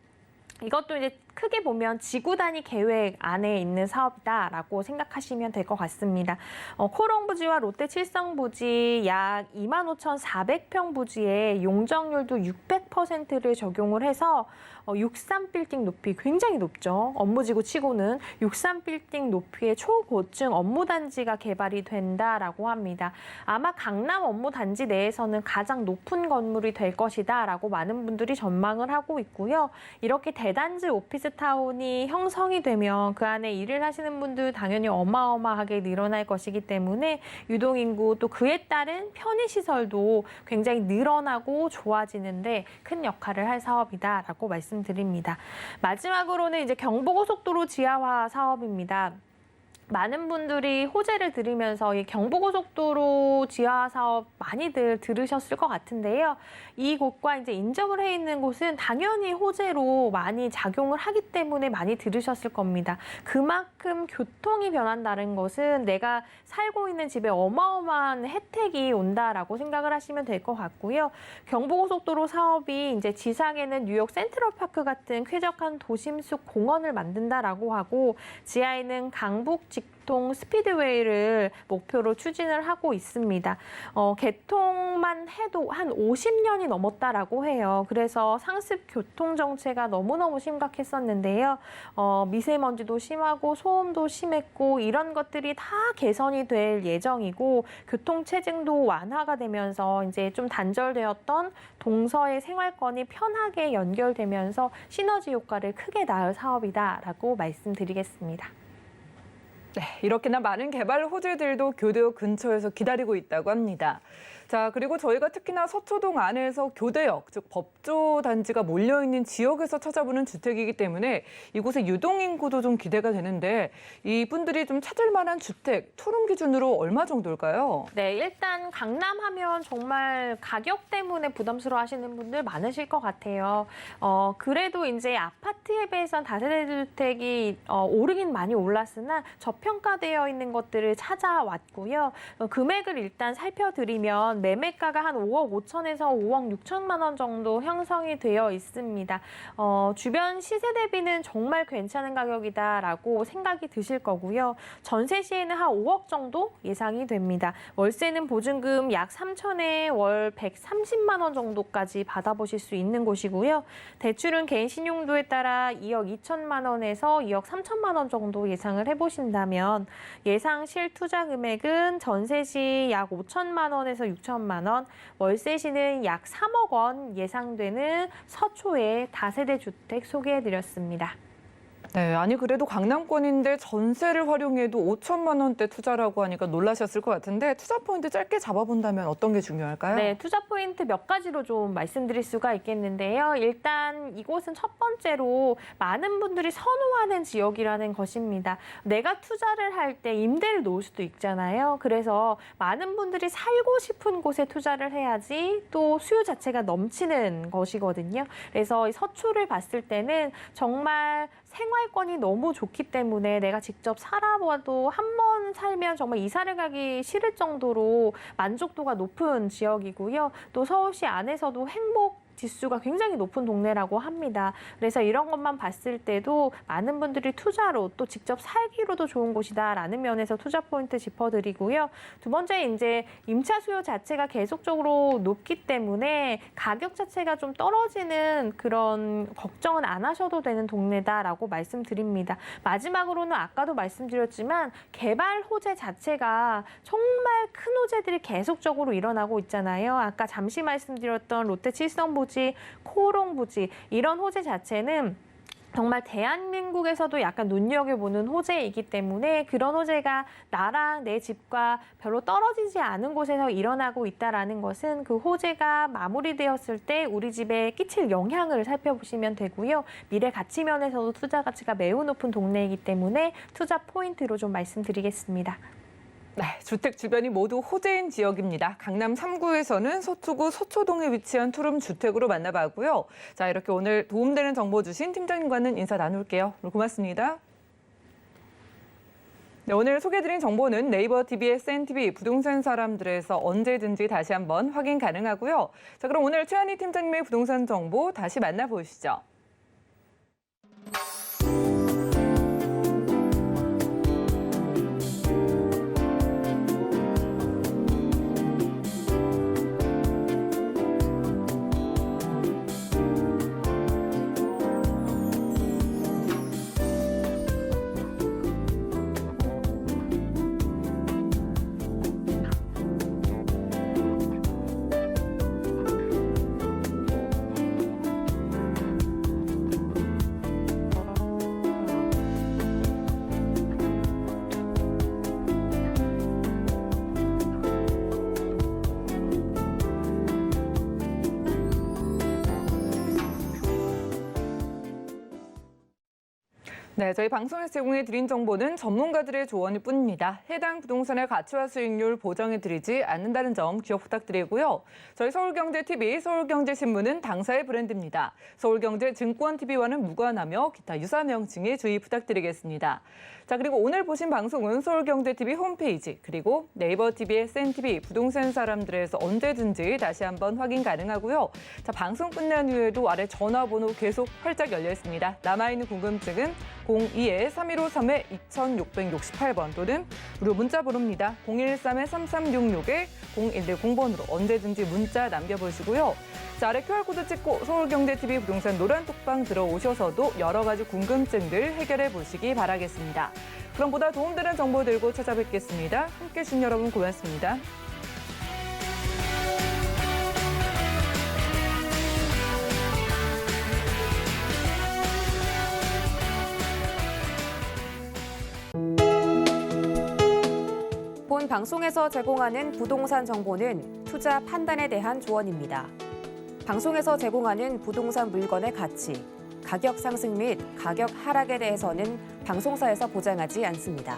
이것도 이제 크게 보면 지구 단위 계획 안에 있는 사업이다라고 생각하시면 될 것 같습니다. 코롱부지와 롯데 칠성부지 약 25,400평 부지에 용적률도 600%를 적용을 해서 63빌딩 높이 굉장히 높죠. 업무지구 치고는 63빌딩 높이의 초고층 업무단지가 개발이 된다라고 합니다. 아마 강남 업무단지 내에서는 가장 높은 건물이 될 것이다라고 많은 분들이 전망을 하고 있고요. 이렇게 대단지 오피스타운이 형성이 되면 그 안에 일을 하시는 분들 당연히 어마어마하게 늘어날 것이기 때문에 유동인구 또 그에 따른 편의시설도 굉장히 늘어나고 좋아지는데 큰 역할을 할 사업이다라고 말씀드립니다. 마지막으로는 이제 경부고속도로 지하화 사업입니다. 많은 분들이 호재를 들으면서 이 경부고속도로 지하 사업 많이들 들으셨을 것 같은데요. 이 곳과 이제 인접을 해 있는 곳은 당연히 호재로 많이 작용을 하기 때문에 많이 들으셨을 겁니다. 그만큼 교통이 변한다는 것은 내가 살고 있는 집에 어마어마한 혜택이 온다라고 생각을 하시면 될 것 같고요. 경부고속도로 사업이 이제 지상에는 뉴욕 센트럴파크 같은 쾌적한 도심속 공원을 만든다라고 하고 지하에는 강북 직통 스피드웨이를 목표로 추진을 하고 있습니다. 개통만 해도 한 50년이 넘었다라고 해요. 그래서 상습 교통 정체가 너무너무 심각했었는데요. 미세먼지도 심하고 소음도 심했고 이런 것들이 다 개선이 될 예정이고 교통 체증도 완화가 되면서 이제 좀 단절되었던 동서의 생활권이 편하게 연결되면서 시너지 효과를 크게 낳을 사업이다라고 말씀드리겠습니다. 네, 이렇게나 많은 개발 호재들도 교대역 근처에서 기다리고 있다고 합니다. 자, 그리고 저희가 특히나 서초동 안에서 교대역, 즉 법조 단지가 몰려있는 지역에서 찾아보는 주택이기 때문에 이곳의 유동인구도 좀 기대가 되는데 이분들이 좀 찾을 만한 주택, 토룸 기준으로 얼마 정도일까요? 네, 일단 강남 하면 정말 가격 때문에 부담스러워 하시는 분들 많으실 것 같아요. 그래도 이제 아파트에 비해선 다세대 주택이 오르긴 많이 올랐으나 저평가되어 있는 것들을 찾아왔고요. 금액을 일단 살펴드리면 매매가가 한 5억 5천에서 5억 6천만 원 정도 형성이 되어 있습니다. 주변 시세 대비는 정말 괜찮은 가격이다라고 생각이 드실 거고요. 전세 시에는 한 5억 정도 예상이 됩니다. 월세는 보증금 약 3천에 월 130만 원 정도까지 받아보실 수 있는 곳이고요. 대출은 개인 신용도에 따라 2억 2천만 원에서 2억 3천만 원 정도 예상을 해보신다면 예상 실투자 금액은 전세 시 약 5천만 원에서 6천만 원, 월세 시는 약 3억 원 예상되는 서초의 다세대 주택 소개해드렸습니다. 네, 아니 그래도 강남권인데 전세를 활용해도 5천만 원대 투자라고 하니까 놀라셨을 것 같은데 투자 포인트 짧게 잡아본다면 어떤 게 중요할까요? 네, 투자 포인트 몇 가지로 좀 말씀드릴 수가 있겠는데요. 일단 이곳은 첫 번째로 많은 분들이 선호하는 지역이라는 것입니다. 내가 투자를 할 때 임대를 놓을 수도 있잖아요. 그래서 많은 분들이 살고 싶은 곳에 투자를 해야지 또 수요 자체가 넘치는 것이거든요. 그래서 이 서초를 봤을 때는 정말 생활권이 너무 좋기 때문에 내가 직접 살아봐도 한 번 살면 정말 이사를 가기 싫을 정도로 만족도가 높은 지역이고요. 또 서울시 안에서도 행복 지수가 굉장히 높은 동네라고 합니다. 그래서 이런 것만 봤을 때도 많은 분들이 투자로 또 직접 살기로도 좋은 곳이다라는 면에서 투자 포인트 짚어드리고요. 두 번째 이제 임차 수요 자체가 계속적으로 높기 때문에 가격 자체가 좀 떨어지는 그런 걱정은 안 하셔도 되는 동네다라고 말씀드립니다. 마지막으로는 아까도 말씀드렸지만 개발 호재 자체가 정말 큰 호재들이 계속적으로 일어나고 있잖아요. 아까 잠시 말씀드렸던 롯데 칠성부지, 코오롱부지 이런 호재 자체는 정말 대한민국에서도 약간 눈여겨보는 호재이기 때문에 그런 호재가 나랑 내 집과 별로 떨어지지 않은 곳에서 일어나고 있다는 것은 그 호재가 마무리되었을 때 우리 집에 끼칠 영향을 살펴보시면 되고요. 미래 가치 면에서도 투자 가치가 매우 높은 동네이기 때문에 투자 포인트로 좀 말씀드리겠습니다. 네, 주택 주변이 모두 호재인 지역입니다. 강남 3구에서는 서초구 서초동에 위치한 투룸 주택으로 만나봤고요. 자, 이렇게 오늘 도움되는 정보 주신 팀장님과는 인사 나눌게요. 오늘 고맙습니다. 네, 오늘 소개해드린 정보는 네이버 TV의 SNTV 부동산 사람들에서 언제든지 다시 한번 확인 가능하고요. 자, 그럼 오늘 최한희 팀장님의 부동산 정보 다시 만나보시죠. 네, 저희 방송에서 제공해드린 정보는 전문가들의 조언일 뿐입니다. 해당 부동산의 가치와 수익률 보장해드리지 않는다는 점 기억 부탁드리고요. 저희 서울경제TV, 서울경제신문은 당사의 브랜드입니다. 서울경제증권TV와는 무관하며 기타 유사 명칭에 주의 부탁드리겠습니다. 자, 그리고 오늘 보신 방송은 서울경제TV 홈페이지 그리고 네이버 TV의 SNTV 부동산 사람들에서 언제든지 다시 한번 확인 가능하고요. 자, 방송 끝난 후에도 아래 전화번호 계속 활짝 열려 있습니다. 남아있는 궁금증은 02-3153-2668번 또는 무료 문자 번호입니다. 013-3366-0110번으로 언제든지 문자 남겨보시고요. 자, 아래 QR코드 찍고 서울경제TV 부동산 노란 톡방 들어오셔서도 여러 가지 궁금증들 해결해 보시기 바라겠습니다. 그럼 보다 도움되는 정보 들고 찾아뵙겠습니다. 함께해 주신 여러분 고맙습니다. 본 방송에서 제공하는 부동산 정보는 투자 판단에 대한 조언입니다. 방송에서 제공하는 부동산 물건의 가치, 가격 상승 및 가격 하락에 대해서는 방송사에서 보장하지 않습니다.